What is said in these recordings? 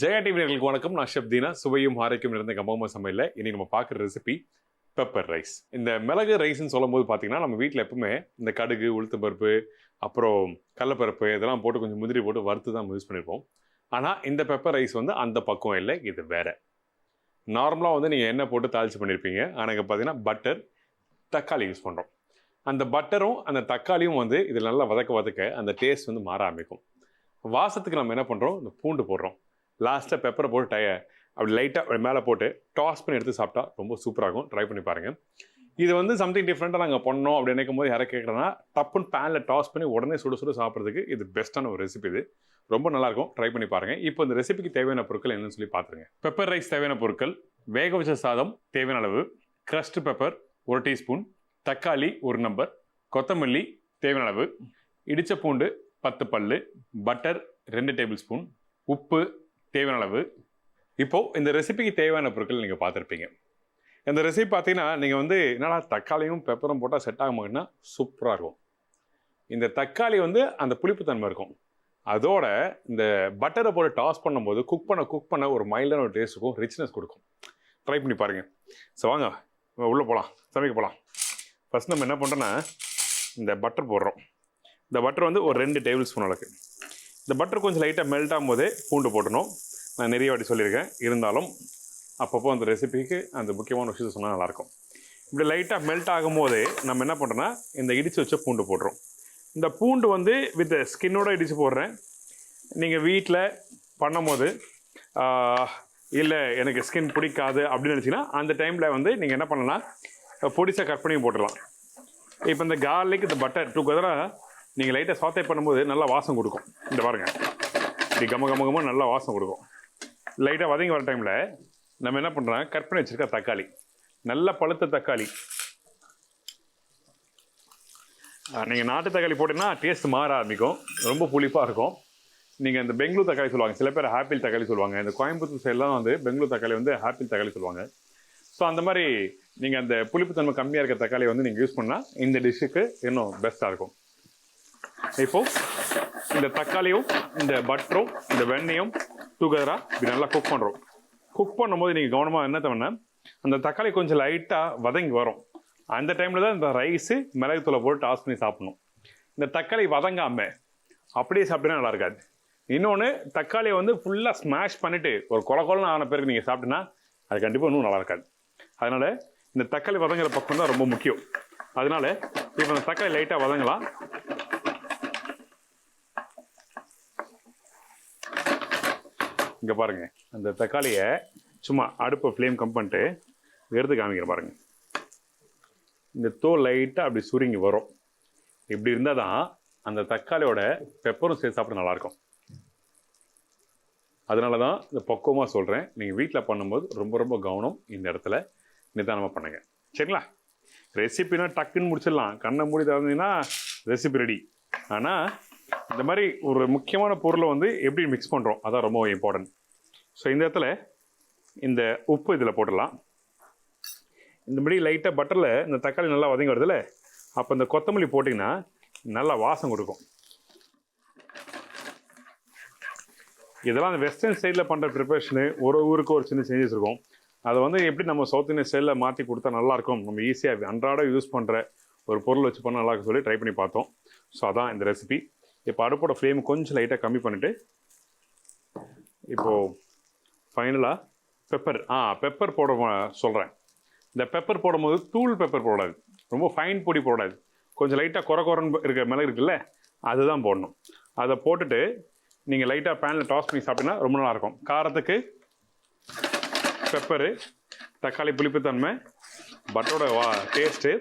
Jaya TV நேயர்களுக்கு வணக்கம். நான் ஷப்தீனா. சுவையும் ஆரோக்கியம் நிறைந்த கம்பமா சமையல்ல இனி நம்ம பார்க்குற ரெசிபி பெப்பர் ரைஸ். இந்த மிளகு ரைஸ்ன்னு சொல்லும் போது பார்த்தீங்கன்னா நம்ம வீட்டில் எப்பவுமே இந்த கடுகு, உளுத்தம் பருப்பு, அப்புறம் கடலப்பருப்பு இதெல்லாம் போட்டு கொஞ்சம் முந்திரி போட்டு வறுத்து தான் யூஸ் பண்ணியிருப்போம். ஆனால் இந்த பெப்பர் ரைஸ் வந்து அந்த பக்கம் இல்லை, இது வேற. நார்மலாக வந்து நீங்கள் எண்ணெய் போட்டு தாளிச்சு பண்ணியிருப்பீங்க. ஆனால் இங்கே பார்த்தீங்கன்னா பட்டர், தக்காளி யூஸ் பண்ணுறோம். அந்த பட்டரும் அந்த தக்காளியும் வந்து இதில் நல்லா வதக்க அந்த டேஸ்ட் வந்து மாற ஆரம்பிக்கும். வாசத்துக்கு நம்ம என்ன பண்ணுறோம், இந்த பூண்டு போடுறோம். லாஸ்ட்டில் பெப்பரை போட்டு அப்படி லைட்டாக மேலே போட்டு டாஸ் பண்ணி எடுத்து சாப்பிட்டா ரொம்ப சூப்பராகும். ட்ரை பண்ணி பாருங்கள். இது வந்து சம்திங் டிஃப்ரெண்ட்டாக நாங்கள் பண்ணோம் அப்படி நினைக்கும் போது யாரை கேட்குறேன்னா டப்புன்னு பேனில் டாஸ் பண்ணி உடனே சுட சாப்பிட்றதுக்கு இது பெஸ்ட்டான ஒரு ரெசிபி. இது ரொம்ப நல்லாயிருக்கும். ட்ரை பண்ணி பாருங்கள். இப்போ இந்த ரெசிபிக்கு தேவையான பொருட்கள் என்னன்னு சொல்லி பார்த்துருங்க. பெப்பர் ரைஸ் தேவையான பொருட்கள்: வேக வச்ச சாதம் தேவையான அளவு, க்ரஷ்டு பெப்பர் 1 டீஸ்பூன், தக்காளி 1 நம்பர், கொத்தமல்லி தேவையான அளவு, இடித்த பூண்டு 10 பல்லு, பட்டர் 2 டேபிள் ஸ்பூன், உப்பு தேவையான அளவு. இப்போது இந்த ரெசிபிக்கு தேவையான பொருட்கள் நீங்கள் பார்த்துருப்பீங்க. இந்த ரெசிபி பார்த்தீங்கன்னா நீங்கள் வந்து என்னடா தக்காளியும் பெப்பரும் போட்டால் செட் ஆக மாட்டேன்னா சூப்பராக இருக்கும். இந்த தக்காளி வந்து அந்த புளிப்புத்தன்மை இருக்கும். அதோட இந்த பட்டரை போட்டு டாஸ் பண்ணும்போது குக் பண்ண ஒரு மைல்டான ஒரு டேஸ்ட் இருக்கும், ரிச்னஸ் கொடுக்கும். ட்ரை பண்ணி பாருங்கள். ஸோ வாங்க உள்ளே போகலாம், சமைக்க போகலாம். ஃபஸ்ட் நம்ம என்ன பண்ணுறோன்னா இந்த பட்டர் போடுறோம். இந்த பட்டர் வந்து ஒரு 2 டேபிள் ஸ்பூன் அளவுக்கு. இந்த பட்டர் கொஞ்சம் லைட்டாக மெல்ட் ஆகும் போதே பூண்டு போட்டணும். நான் நிறைய வாட்டி சொல்லியிருக்கேன், இருந்தாலும் அப்பப்போ அந்த ரெசிபிக்கு அந்த முக்கியமான விஷயத்தை சொன்னால் நல்லாயிருக்கும். இப்படி லைட்டாக மெல்ட் ஆகும் போதே நம்ம என்ன பண்ணுறோன்னா இந்த இடித்து வச்ச பூண்டு போடுறோம். இந்த பூண்டு வந்து வித் ஸ்கின்னோடு இடித்து போடுறேன். நீங்கள் வீட்டில் பண்ணும்போது இல்லை எனக்கு ஸ்கின் பிடிக்காது அப்படின்னு நினச்சிங்கன்னா அந்த டைமில் வந்து நீங்கள் என்ன பண்ணலாம், பொடிசாக கட் பண்ணி போட்டுடலாம். இப்போ இந்த கார்லிக் இந்த பட்டர் டுகெதராக நீங்கள் லைட்டாக சாத்தே பண்ணும்போது நல்லா வாசம் கொடுக்கும். இந்த பாருங்கள், இப்படி கம நல்லா வாசம் கொடுக்கும். லைட்டாக வதங்கி வர டைமில் நம்ம என்ன பண்ணுறோம், கட் பண்ணி வச்சுருக்க தக்காளி, நல்ல பழுத்த தக்காளி. நீங்கள் நாட்டு தக்காளி போட்டிங்கன்னா டேஸ்ட் மாற ஆரம்பிக்கும், ரொம்ப புளிப்பாக இருக்கும். நீங்கள் இந்த பெங்களூர் தக்காளி சொல்லுவாங்க, சில பேர் ஆப்பிள் தக்காளி சொல்லுவாங்க. இந்த கோயம்புத்தூர் சைட்லாம் வந்து பெங்களூர் தக்காளி வந்து ஆப்பிள் தக்காளி சொல்லுவாங்க. ஸோ அந்த மாதிரி நீங்கள் அந்த புளிப்புத்தன்மை கம்மியாக இருக்கிற தக்காளியை வந்து நீங்கள் யூஸ் பண்ணால் இந்த டிஷ்ஷுக்கு இன்னும் பெஸ்ட்டாக இருக்கும். இப்போது இந்த தக்காளியும் இந்த பட்டரும் இந்த வெண்ணையும் டுகெதராக இப்படி நல்லா குக் பண்ணுறோம். குக் பண்ணும்போது நீங்கள் கவனமாக என்ன தவிர அந்த தக்காளி கொஞ்சம் லைட்டாக வதங்கி வரும். அந்த டைமில் தான் இந்த ரைஸு மிளகுத்தூளை போட்டு டாஸ் பண்ணி சாப்பிடணும். இந்த தக்காளி வதங்காமல் அப்படியே சாப்பிட்டீங்கன்னா நல்லா இருக்காது. இன்னொன்று, தக்காளியை வந்து ஃபுல்லாக ஸ்மாஷ் பண்ணிவிட்டு ஒரு கொலன்னு ஆன பிறகு நீங்கள் சாப்பிட்டீங்கன்னா அது கண்டிப்பாக இன்னும் நல்லா இருக்காது. அதனால் இந்த தக்காளி வதங்குற பக்கம் தான் ரொம்ப முக்கியம். அதனால் இப்போ இந்த தக்காளி லைட்டாக வதங்கலாம். இங்கே பாருங்கள், அந்த தக்காளியை சும்மா அடுப்பை ஃப்ளேம் கம் பண்ணிட்டு எடுத்து காமிக்கிறேன் பாருங்கள். இந்த தோல் லைட்டாக அப்படி சுருங்கி வரும். இப்படி இருந்தால் தான் அந்த தக்காளியோட பெப்பரும் சேர்த்து சாப்பிட நல்லாயிருக்கும். அதனால தான் இந்த பக்குவமாக சொல்கிறேன், நீங்கள் வீட்டில் பண்ணும்போது ரொம்ப கவனம். இந்த இடத்துல நிதானமாக பண்ணுங்கள், சரிங்களா? ரெசிபினா டக்குன்னு முடிச்சிடலாம், கண்ணை மூடி தந்தீங்கன்னா ரெசிபி ரெடி. ஆனால் இந்த மாதிரி ஒரு முக்கியமான பொருளை வந்து எப்படி மிக்ஸ் பண்ணுறோம் அதான் ரொம்ப இம்பார்ட்டன்ட். ஸோ இந்த இடத்துல இந்த உப்பு இதில் போட்டுடலாம். இந்தபடி லைட்டாக பட்டரில் இந்த தக்காளி நல்லா வதங்கி வருதுல்ல, அப்போ இந்த கொத்தமல்லி போட்டிங்கன்னா நல்லா வாசம் கொடுக்கும். இதெல்லாம் அந்த வெஸ்டர்ன் ஸ்டைலில் பண்ணுற ப்ரிப்பரேஷனு ஒரு ஊருக்கு ஒரு சின்ன சேஞ்சஸ் இருக்கும். அதை வந்து எப்படி நம்ம சவுத் இந்தியன் ஸ்டைலில் மாற்றி கொடுத்தா நல்லாயிருக்கும், நம்ம ஈஸியாக அன்றாட யூஸ் பண்ணுற ஒரு பொருள் வச்சு பண்ணால் நல்லாயிருக்கும் சொல்லி ட்ரை பண்ணி பார்த்தோம். ஸோ அதான் இந்த ரெசிபி. இப்போ அடுப்போட ஃப்ளேம் கொஞ்சம் லைட்டாக கம்மி பண்ணிவிட்டு இப்போது ஃபைனலாக பெப்பர் போட சொல்கிறேன். இந்த பெப்பர் போடும்போது தூள் பெப்பர் போடாது, ரொம்ப ஃபைன் பொடி போடாது. கொஞ்சம் லைட்டாக குறன்னு இருக்கிற மிளகு இருக்குல்ல, அதுதான் போடணும். அதை போட்டுட்டு நீங்கள் லைட்டாக பேனில் டாஸ் பண்ணி சாப்பிட்டீங்கன்னா ரொம்ப நல்லாயிருக்கும். காரத்துக்கு பெப்பரு, தக்காளி புளிப்புத்தன்மை, பட்டரோட டேஸ்ட்டு,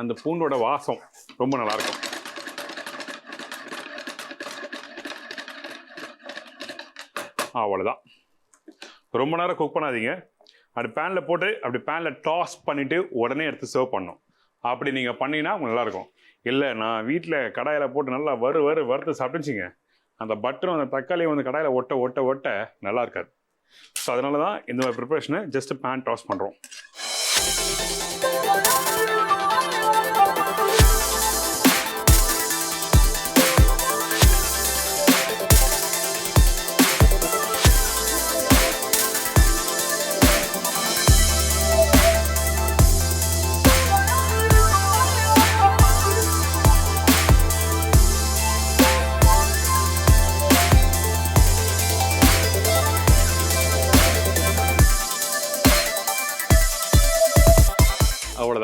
அந்த பூண்டோட வாசம் ரொம்ப நல்லாயிருக்கும். அவ்வளோதான். ரொம்ப நேரம் குக் பண்ணாதீங்க. அப்படி பேனில் போட்டு அப்படி பேனில் டாஸ் பண்ணிவிட்டு உடனே எடுத்து சர்வ் பண்ணணும். அப்படி நீங்கள் பண்ணிங்கன்னா உங்களுக்கு நல்லாயிருக்கும். இல்லை நான் வீட்டில் கடாயில் போட்டு நல்லா வறுத்து சாப்பிட்டுச்சிங்க, அந்த பட்டரும் அந்த தக்காளியும் வந்து கடாயில் ஒட்ட நல்லா இருக்காது. ஸோ அதனால தான் இந்த மாதிரி ப்ரிப்பரேஷனை ஜஸ்ட் பேன் டாஸ் பண்ணுறோம்.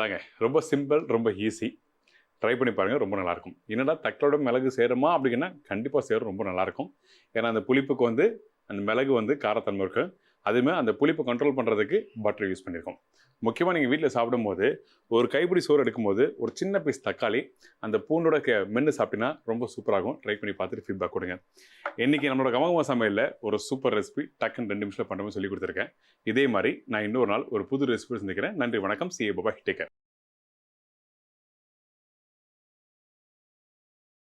அவ்வளோதாங்க. ரொம்ப சிம்பிள், ரொம்ப ஈஸி. ட்ரை பண்ணி பாருங்கள், ரொம்ப நல்லாயிருக்கும். என்னடா தக்களோட மிளகு சேருமா அப்படின்னா கண்டிப்பாக சேரும், ரொம்ப நல்லாயிருக்கும். ஏன்னா அந்த புளிப்புக்கு வந்து அந்த மிளகு வந்து காரத்தன்மை இருக்கும். அதுவுமே அந்த புளிப்பை கண்ட்ரோல் பண்ணுறதுக்கு பட்டர் யூஸ் பண்ணியிருக்கோம். முக்கியமாக நீங்கள் வீட்டில் சாப்பிடும்போது ஒரு கைப்பிடி சோறு எடுக்கும்போது ஒரு சின்ன பீஸ் தக்காளி அந்த பூண்டோட மென்று சாப்பிட்டீங்கன்னா ரொம்ப சூப்பராகும். ட்ரை பண்ணி பார்த்துட்டு ஃபீட்பேக் கொடுங்க. இன்றைக்கி நம்மளோட கமகமா சமையலில் ஒரு சூப்பர் ரெசிபி டக்குன்னு 2 நிமிஷத்தில் பண்ணுறோம்னு சொல்லி கொடுத்துருக்கேன். இதே மாதிரி நான் இன்னொரு நாள் ஒரு புது ரெசிபி செஞ்சுக்கிறேன். நன்றி, வணக்கம். சி பாய், டேக் கேர்.